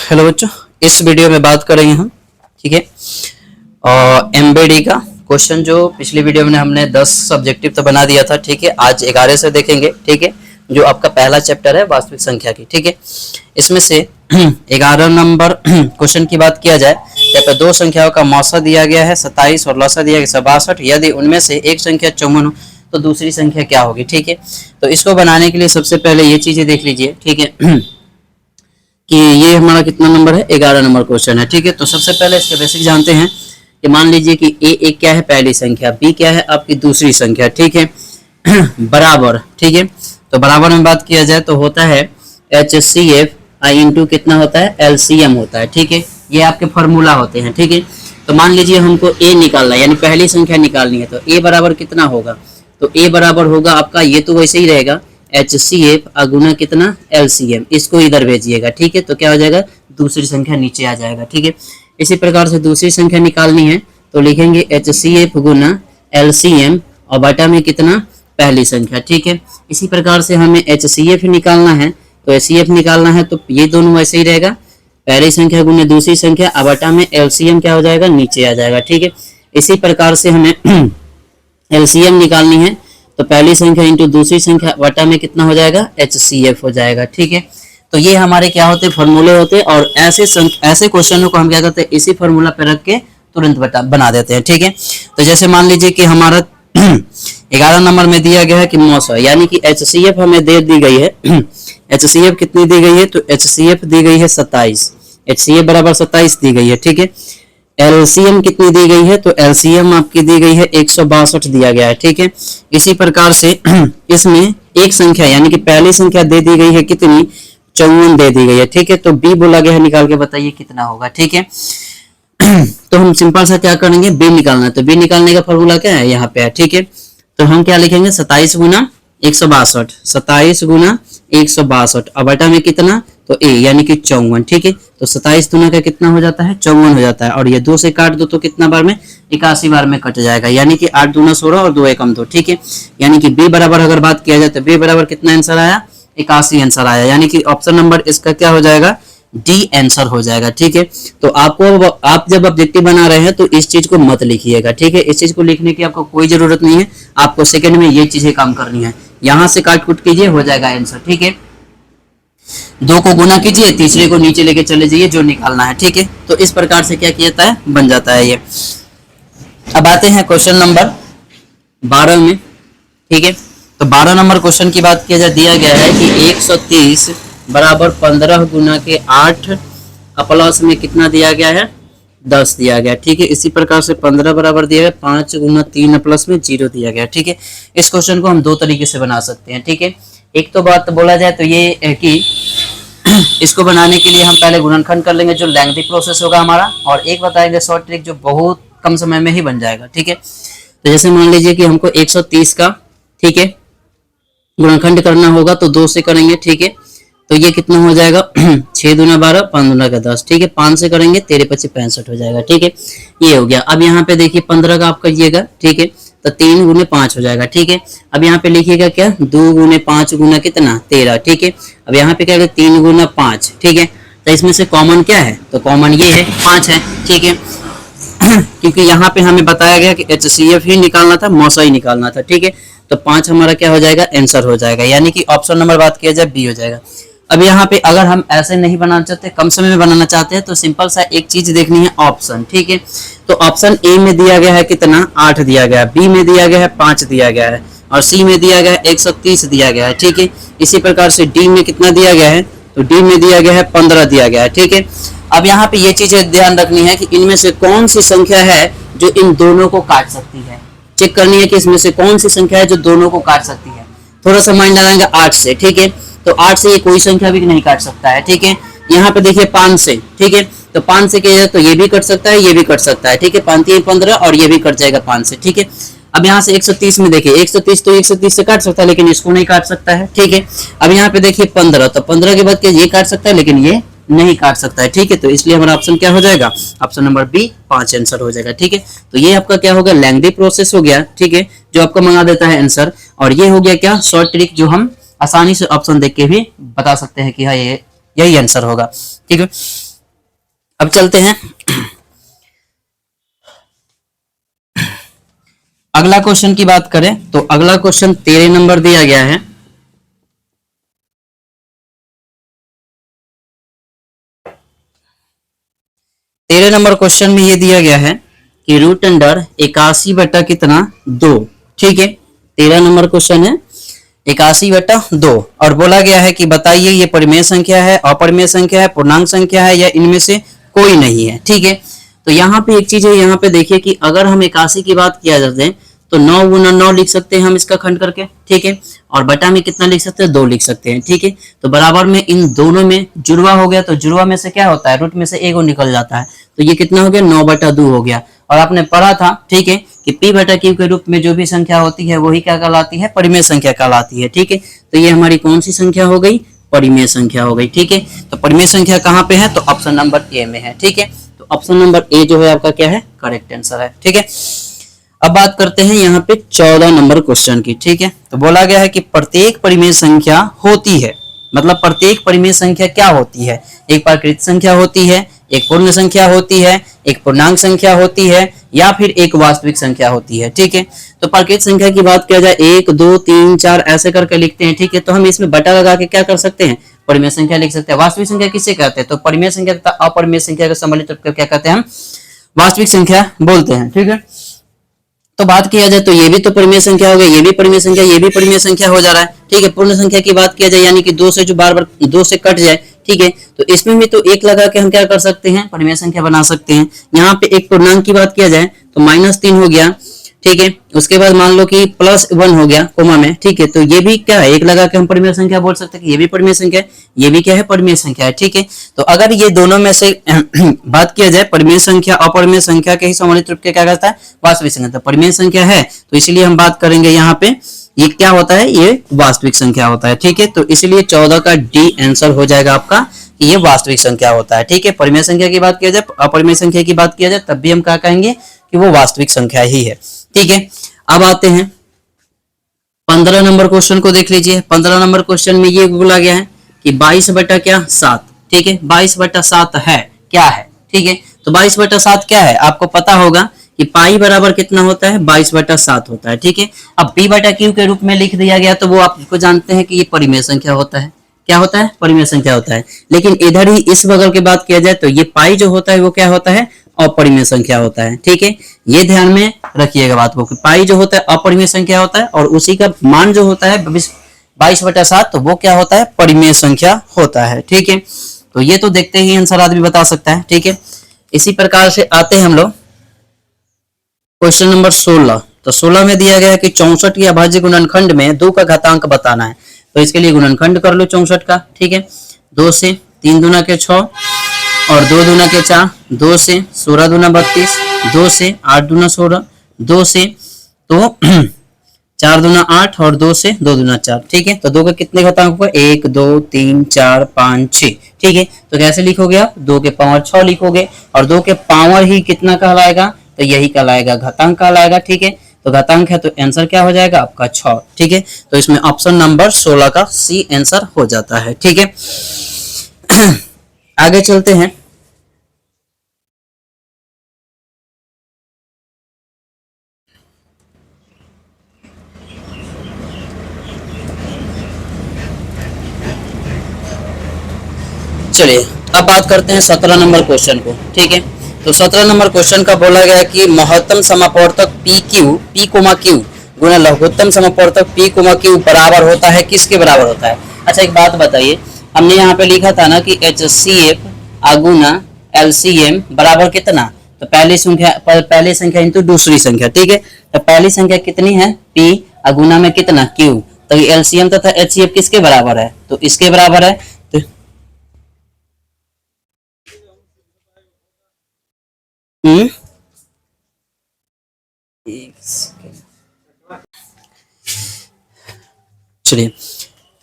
Hello बच्चों, इस video में बात करेंगे हम, ठीक है। और एमबीडी का क्वेश्चन जो पिछली वीडियो में हमने 10 सब्जेक्टिव तो बना दिया था, ठीक है। आज 11 से देखेंगे, ठीक है, जो आपका पहला चैप्टर है वास्तविक संख्या की, ठीक है। इसमें से 11 नंबर क्वेश्चन की बात किया जाए, यहाँ पे दो संख्याओं का मौसा दिया गया है 27 और लसा दिया गया 62। यदि उनमें से एक संख्या 54 हो तो दूसरी संख्या क्या होगी, ठीक है। तो इसको बनाने के लिए सबसे पहले ये चीजें देख लीजिए, ठीक है, कि ये हमारा कितना नंबर है, 11 नंबर क्वेश्चन है, ठीक है। तो सबसे पहले इसके बेसिक जानते हैं कि मान लीजिए कि ए एक क्या है, पहली संख्या, बी क्या है, आपकी दूसरी संख्या, ठीक है, बराबर, ठीक है। तो बराबर में बात किया जाए तो होता है HCF आई इंटू कितना होता है, LCM होता है, ठीक है। ये आपके फॉर्मूला होते हैं, ठीक है। तो मान लीजिए हमको ए निकालना है, यानी पहली संख्या निकालनी है, तो ए बराबर कितना होगा, तो ए बराबर होगा आपका, ये तो वैसे ही रहेगा, HCF अगुना कितना LCM, इसको इधर भेजिएगा, ठीक है। तो क्या हो जाएगा, दूसरी संख्या नीचे आ जाएगा, ठीक है। इसी प्रकार से दूसरी संख्या निकालनी है तो लिखेंगे HCF गुना LCM और बटा में कितना, पहली संख्या, ठीक है। इसी प्रकार से हमें HCF निकालना है, तो HCF निकालना है तो ये दोनों वैसे ही रहेगा, पहली संख्या गुना दूसरी संख्या और बटा में LCM क्या हो जाएगा, नीचे आ जाएगा, ठीक है। इसी प्रकार से हमें LCM निकालनी है तो पहली संख्या इंटू दूसरी संख्या बटा में कितना हो जाएगा, HCF हो जाएगा, ठीक है। तो ये हमारे क्या होते हैं, फॉर्मूले होते हैं। और ऐसे क्वेश्चनों को हम क्या करते हैं, इसी फॉर्मूला पे रख के तुरंत बना देते हैं, ठीक है। तो जैसे मान लीजिए कि हमारा 11 नंबर में दिया गया है कि मौसा, यानी कि HCF हमें दे दी गई है HCF कितनी दी गई है, तो HCF दी गई है 27, HCF बराबर 27 दी गई है, ठीक है। LCM कितनी दी गई है, तो LCM आपकी दी गई है 162 दिया गया है, ठीक है। इसी प्रकार से इसमें एक संख्या यानी कि पहली संख्या दे दी गई है कितनी, 54 दे दी गई है, ठीक है। तो B बोला गया है, निकाल के बताइए कितना होगा, ठीक है। तो हम सिंपल सा क्या करेंगे, B निकालना है, तो B निकालने का फॉर्मूला क्या है, यहाँ पे है, ठीक है। तो हम क्या लिखेंगे, 27 गुना 162, 27 गुना 162 और बटा में कितना, तो A यानी कि 54, ठीक है। तो 27 दूना का कितना हो जाता है, 54 हो जाता है, और ये 2 से काट दो तो कितना बार में, 81 बार में कट जाएगा, यानी कि 8 दूना 16 और 2 एकम 2, ठीक है। यानी कि B बराबर अगर बात किया जाए तो B बराबर कितना आंसर आया, 81 आंसर आया, यानी कि ऑप्शन नंबर इसका क्या हो जाएगा, D आंसर हो जाएगा, ठीक है। तो आप जब ऑब्जेक्टिव बना रहे हैं तो इस चीज को मत लिखिएगा, ठीक है। इस चीज को लिखने की आपको कोई जरूरत नहीं है, आपको सेकंड में ये चीजें काम करनी है, यहाँ से काट कुट कीजिए, हो जाएगा आंसर, ठीक है। 2 को गुना कीजिए, तीसरे को नीचे लेके चले जाइए, जो निकालना है, ठीक है। तो इस प्रकार से क्या किया है, बन जाता है ये। अब आते हैं क्वेश्चन नंबर 12 में, ठीक है। तो 12 नंबर क्वेश्चन की बात किया जाए, दिया गया है कि 130 बराबर 15 गुना के 8 प्लस में कितना दिया गया है, 10 दिया गया, ठीक है। इसी प्रकार से 15 बराबर दिया गया 5 गुना 3 प्लस में 0 दिया गया, ठीक है। इस क्वेश्चन को हम 2 तरीके से बना सकते हैं, ठीक है। एक तो बात बोला जाए तो ये है कि इसको बनाने के लिए हम पहले गुणनखंड कर लेंगे, जो लेंथी प्रोसेस होगा हमारा, और एक बताएंगे शॉर्ट ट्रिक जो बहुत कम समय में ही बन जाएगा, ठीक है। तो जैसे मान लीजिए कि हमको 130 का, ठीक है, गुणनखंड करना होगा तो 2 से करेंगे, ठीक है। तो ये कितना हो जाएगा 6 दूना 12, 5 दूना का 10, ठीक है। 5 से करेंगे 13 × 5 = 65 हो जाएगा, ठीक है। ये हो गया। अब यहाँ पे देखिए 15 का आप करिएगा, ठीक है, तो 3 गुने 5 हो जाएगा, ठीक है। अब यहाँ पे लिखिएगा क्या, 2 गुने 5 गुना कितना, 13, ठीक है। अब यहाँ पे क्या है, 3 गुना 5, ठीक है। तो इसमें से कॉमन क्या है, तो कॉमन ये है, 5 है, ठीक है। क्योंकि यहाँ पे हमें बताया गया कि HCF ही निकालना था, मौसा ही निकालना था, ठीक है। तो 5 हमारा क्या हो जाएगा, आंसर हो जाएगा, यानी कि ऑप्शन नंबर बात किया जाए B हो जाएगा। अब यहाँ पे अगर हम ऐसे नहीं बनाना चाहते, कम समय में बनाना चाहते हैं, तो सिंपल सा एक चीज देखनी है, ऑप्शन, ठीक है। तो ऑप्शन ए में दिया गया है कितना, 8 दिया गया है, बी में दिया गया है 5 दिया गया है, और सी में दिया गया है 130 दिया गया है, ठीक है। इसी प्रकार से डी में कितना दिया गया है, तो डी में दिया गया है 15 दिया गया है, ठीक है। अब यहाँ पे ये चीजें ध्यान रखनी है कि इनमें से कौन सी संख्या है जो इन दोनों को काट सकती है, चेक करनी है कि इसमें से कौन सी संख्या है जो दोनों को काट सकती है। थोड़ा सा माइंड लगाएंगे 8 से, ठीक है। तो 8 से ये कोई संख्या भी नहीं काट सकता है, ठीक है। यहाँ पे देखिए 5 से, ठीक है, तो 5 से किया तो ये भी कट सकता है, ये भी कट सकता है, ठीक है। 5 3 15 और ये भी कट जाएगा 5 से, ठीक है। अब यहाँ से 130 में देखिए 130 तो 130 से काट सकता है, लेकिन इसको नहीं काट सकता है, ठीक है। अब यहाँ पे देखिए 15, तो 15 के बाद ये काट सकता है, लेकिन ये नहीं काट सकता है, ठीक है। तो इसलिए हमारा ऑप्शन क्या हो जाएगा, ऑप्शन नंबर B 5 आंसर हो जाएगा, ठीक है। तो ये आपका क्या होगा, लेंथी प्रोसेस हो गया, ठीक है, जो आपको मंगा देता है आंसर। और ये हो गया क्या, शॉर्ट ट्रिक, जो हम आसानी से ऑप्शन देख के भी बता सकते हैं कि हाँ ये यही आंसर होगा, ठीक है। अब चलते हैं अगला क्वेश्चन की बात करें तो अगला क्वेश्चन 13 नंबर दिया गया है। तेरह नंबर क्वेश्चन में ये दिया गया है कि रूट अंडर 81 बटा कितना 2। ठीक है, 13 नंबर क्वेश्चन है 81 बटा 2 और बोला गया है कि बताइए ये परिमेय संख्या है, अपरिमेय संख्या है, पूर्णांक संख्या है या इनमें से कोई नहीं है। ठीक है, तो यहाँ पे एक चीज है, यहाँ पे देखिए कि अगर हम 81 की बात किया जाते हैं तो 9 गुना 9 लिख सकते हैं हम इसका खंड करके। ठीक है, और बटा में कितना लिख सकते हैं 2 लिख सकते हैं। ठीक है, तो बराबर में इन दोनों में जुड़वा हो गया तो जुड़वा में से क्या होता है रूट में से एगो निकल जाता है, तो ये कितना हो गया 9 बटा 2 हो गया। और आपने पढ़ा था ठीक है कि p बटा q के रूप में जो भी संख्या होती है वही क्या कहलाती है परिमेय संख्या कहलाती है। ठीक है, तो ये हमारी कौन सी संख्या हो गई परिमेय संख्या हो गई। ठीक है, तो परिमेय संख्या कहाँ पे है तो ऑप्शन नंबर ए में है। ठीक है, तो ऑप्शन नंबर ए जो है आपका क्या है करेक्ट आंसर है। ठीक है, अब बात करते हैं यहाँ पे 14 नंबर क्वेश्चन की। ठीक है, तो बोला गया है कि प्रत्येक परिमेय संख्या होती है, मतलब प्रत्येक परिमेय संख्या क्या होती है, एक प्राकृत संख्या होती है, एक पूर्ण संख्या होती है, एक पूर्णांक संख्या होती है या फिर एक वास्तविक संख्या होती है। ठीक है, तो प्राकृत संख्या की बात किया जाए 1 2 3 4 ऐसे करके लिखते हैं। ठीक है, तो हम इसमें बटा लगा के क्या कर सकते हैं परिमेय संख्या लिख सकते हैं। वास्तविक संख्या किसे कहते हैं तो परिमेय संख्या तथा अपरिमेय संख्या का सम्मिलित करके क्या कहते हैं हम वास्तविक संख्या बोलते हैं। ठीक है, तो बात किया जाए तो ये भी तो परिमेय संख्या हो गई, ये भी परिमेय संख्या, ये भी परिमेय संख्या हो जा रहा है। ठीक है, पूर्ण संख्या की बात किया जाए यानी कि 2 से जो बार बार 2 से कट जाए। ठीक है, तो इसमें भी तो 1 लगा के हम क्या कर सकते हैं परिमेय संख्या बना सकते हैं। यहाँ पे एक पूर्णांक की बात किया जाए तो -3 हो गया। ठीक है, उसके बाद मान लो कि +1 हो गया कोमा में। ठीक है, तो ये भी क्या है 1 लगा के हम परिमेय संख्या बोल सकते हैं कि ये भी परिमेय संख्या है, ये भी क्या है परिमेय संख्या है। ठीक है, तो अगर ये दोनों में से बात किया जाए परिमेय संख्या अपरिमेय संख्या के ही सम्मिलित रूप के क्या कहता है वास्तविक संख्या, तो परिमेय संख्या है तो इसलिए हम बात करेंगे यहाँ पे ये क्या होता है ये वास्तविक संख्या होता है। ठीक है, तो इसलिए 14 का डी आंसर हो जाएगा आपका कि ये वास्तविक संख्या होता है। ठीक है, परिमेय संख्या की बात किया जाए अपरिमेय संख्या की बात किया जाए तब भी हम क्या कहेंगे कि वो वास्तविक संख्या ही है। ठीक है, अब आते हैं 15 नंबर क्वेश्चन को देख लीजिए। 15 नंबर क्वेश्चन में ये बोला गया है कि 22 बटा क्या 7। ठीक है, 22 बटा 7 है क्या है। ठीक है, तो 22 बटा 7 क्या है आपको पता होगा कि पाई बराबर कितना होता है 22 बटा 7 होता है। ठीक है, अब p बटा q के रूप में लिख दिया गया तो वो आपको जानते हैं कि ये परिमेय संख्या होता है। क्या होता है परिमेय संख्या होता है, लेकिन इधर ही इस बगल की बात किया जाए तो ये पाई जो होता है वो क्या होता है अपरिमेय संख्या होता है। ठीक है, ये ध्यान में रखिएगा बात को कि पाई जो होता है अपरिमेय संख्या होता है और उसी का मान जो होता है 22 बटा 7 तो वो क्या होता है परिमेय संख्या होता है। ठीक है, तो ये तो देखते ही आंसर आदमी बता सकता है। ठीक है, इसी प्रकार से आते हैं हम लोग क्वेश्चन नंबर 16। तो 16 में दिया गया है कि 64 के अभाज्य गुणनखंड में 2 का घातांक बताना है, तो इसके लिए गुणनखंड कर लो 64 का। ठीक है, 2 से 3 दूना के 6 और 2 दूना के 4, 2 से 16 दूना 32, 2 से 8 दूना 16, 2 से तो 4 दूना 8 और 2 से 2 दूना 4। ठीक है, तो 2 का कितने घातांक होगा 1 2 3 4 5 6। ठीक है, तो कैसे लिखोगे आप 2 के पावर 6 लिखोगे और 2 के पावर ही कितना कहलाएगा तो यही कहलाएगा घातांक कहलाएगा। ठीक है, तो घातांक है तो आंसर क्या हो जाएगा आपका 6। ठीक है, तो इसमें ऑप्शन नंबर 16 का सी आंसर हो जाता है। ठीक है, आगे चलते हैं। चलिए अब बात करते हैं 17 नंबर क्वेश्चन को। ठीक है, तो 17 नंबर क्वेश्चन का बोला गया कि महत्तम समापवर्तक p कोमा q गुना लघुत्तम समापवर्तक p कोमा q बराबर होता है किसके बराबर होता है। अच्छा एक बात बताइए, हमने यहाँ पे लिखा था ना कि HCF गुना LCM बराबर कितना, तो पहली संख्या इंटू दूसरी संख्या। ठीक है, तो पहली संख्या कितनी है p गुना में कितना q, तो LCM तथा HCF किसके बराबर है तो इसके बराबर है। तो चलिए,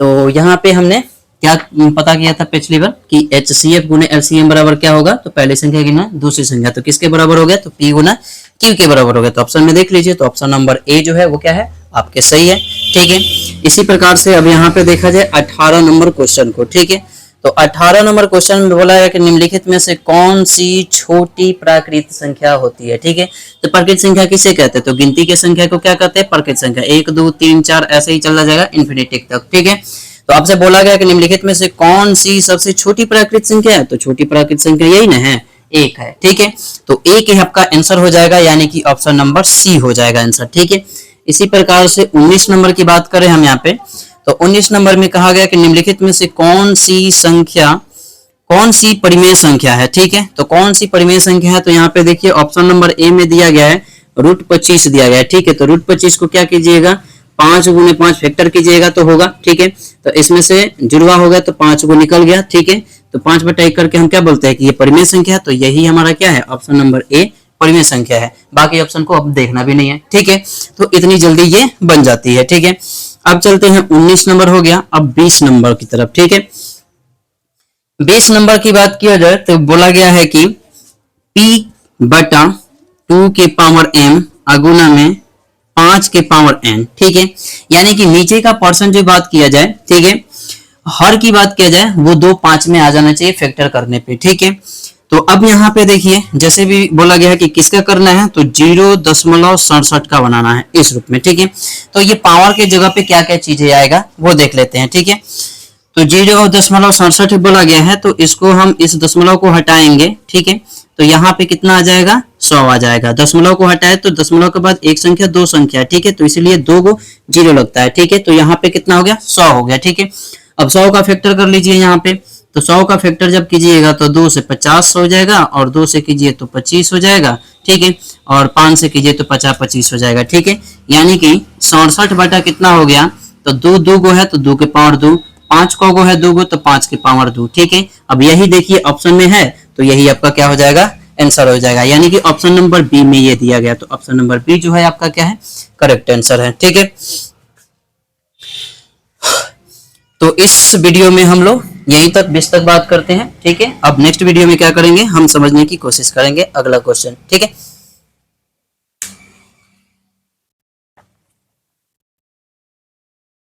तो यहाँ पे हमने क्या पता किया था पिछली बार कि HCF गुना LCM बराबर क्या होगा, तो पहली संख्या गुना दूसरी संख्या, तो किसके बराबर हो गया तो P गुना Q के बराबर हो गया। तो ऑप्शन में देख लीजिए, तो ऑप्शन नंबर ए जो है वो क्या है आपके सही है। ठीक है, इसी प्रकार से अब यहाँ पे देखा जाए 18 नंबर क्वेश्चन को। ठीक है, तो 18 नंबर क्वेश्चन में बोला है कि निम्नलिखित में से कौन सी छोटी प्राकृत संख्या होती है। ठीक है, तो प्राकृत संख्या किसे कहते हैं, तो गिनती की संख्या को क्या कहते हैं, प्राकृत संख्या। 1 2 3 4 ऐसे ही चला जाएगा इन्फिनिटी तक। ठीक है, तो आपसे बोला गया कि निम्नलिखित में से कौन सी सबसे छोटी प्राकृत संख्या है, तो छोटी प्राकृत संख्या यही ना है, 1 है। ठीक है, तो 1 ही आपका आंसर हो जाएगा, यानी कि ऑप्शन नंबर सी हो जाएगा आंसर। ठीक है, इसी प्रकार से 19 नंबर की बात करें हम यहाँ पे, तो 19 नंबर में कहा गया कि निम्नलिखित में से कौन सी परिमेय संख्या है। ठीक है, तो कौन सी परिमेय संख्या है, तो यहाँ पे देखिए ऑप्शन नंबर ए में दिया गया है √25 दिया गया है। ठीक है, तो √25 को क्या कीजिएगा, 5 गुने 5 फैक्टर कीजिएगा तो होगा। ठीक है, तो इसमें से जुड़वा हो गया तो 5 को निकल गया। ठीक है, तो 5/1 करके हम क्या बोलते हैं कि ये परिमेय संख्या है, तो यही हमारा क्या है, ऑप्शन नंबर ए परिमेय संख्या है। बाकी ऑप्शन को अब देखना भी नहीं है। ठीक है, तो इतनी जल्दी ये बन जाती है। ठीक है, अब चलते हैं 19 नंबर हो गया, अब 20 नंबर की तरफ। ठीक है, 20 नंबर की बात किया जाए तो बोला गया है कि p/2 के पावर m अगुना में 5 के पावर n। ठीक है, यानी कि नीचे का पर्सन जो बात किया जाए, ठीक है, हर की बात किया जाए वो 2 5 में आ जाना चाहिए फैक्टर करने पे। ठीक है, तो अब यहाँ पे देखिए जैसे भी बोला गया है कि किसका करना है, तो 0.67 का बनाना है इस रूप में। ठीक है, तो ये पावर के जगह पे क्या क्या चीजें आएगा वो देख लेते हैं। ठीक है, तो 0.67 बोला गया है, तो इसको हम इस दशमलव को हटाएंगे। ठीक है, तो यहाँ पे कितना आ जाएगा, 100 आ जाएगा। दशमलव को हटाए तो दशमलव के बाद एक संख्या 2 संख्या। ठीक है, तो इसलिए 2 को 0 लगता है। ठीक है, तो यहाँ पे कितना हो गया, 100 हो गया। ठीक है, अब 100 का फैक्टर कर लीजिए यहाँ पे, तो 100 का फैक्टर जब कीजिएगा तो 2 से 50 हो जाएगा, और 2 से कीजिए तो 25 हो जाएगा। ठीक है, और 5 से कीजिए तो 50 25 हो जाएगा। ठीक है, यानी कि 67 बटा कितना हो गया, तो 2 2 गो है तो 2 के पावर 2, 5 को गो है 2 गो तो 5 के पावर 2। ठीक है, अब यही देखिए ऑप्शन में है, तो यही आपका क्या हो जाएगा, आंसर हो जाएगा, यानी कि ऑप्शन नंबर बी में ये दिया गया, तो ऑप्शन नंबर बी जो है आपका क्या है, करेक्ट आंसर है। ठीक है, तो इस वीडियो में हम लोग यहीं तक 20 तक बात करते हैं। ठीक है, अब नेक्स्ट वीडियो में क्या करेंगे, हम समझने की कोशिश करेंगे अगला क्वेश्चन। ठीक है।